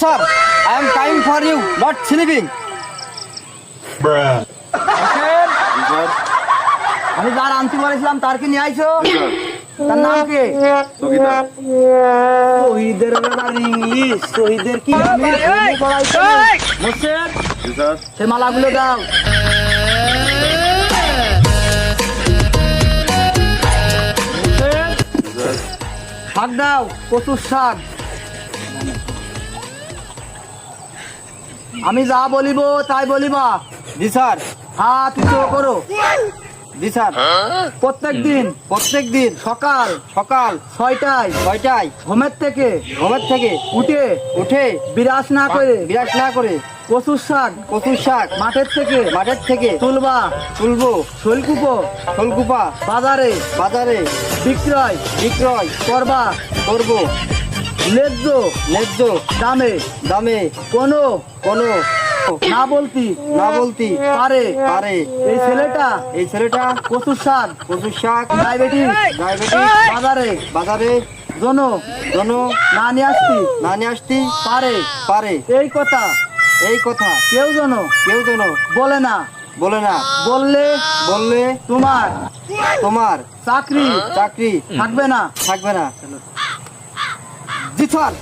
Sir, I am coming for you, not sleeping. আমি যার আনতে বলেছিলাম তার কি নিয়ে আইছো? তার নাম কি? শহীদের ব্যাপার ইংলিশ, শহীদের কি আমি পড়াইছো? মোর্শেদ, সে মালাগুলো দাও। শাক দাও, কচুর শাক। আমি যা বলিব তাই বলিবা। জি স্যার। হাত উঁচু করো। জি স্যার। প্রত্যেক দিন সকাল সকাল 6টায় 6টায় ঘুমের থেকে ঘুমের থেকে উঠে বিরাস না করে কচুর শাক মাঠের থেকে তুলবো শোলকুপা বাজারে বিক্রয় করব ন্যায্য দামে কোনো না বলতি পারে। এই ছেলেটা কচুর শাক ডায়াবেটিস বাজারে জন না নিয়ে আসতি পারে। এই কথা কেউ যেন বলে না। বললে তোমার চাকরি থাকবে না। জি স্যার।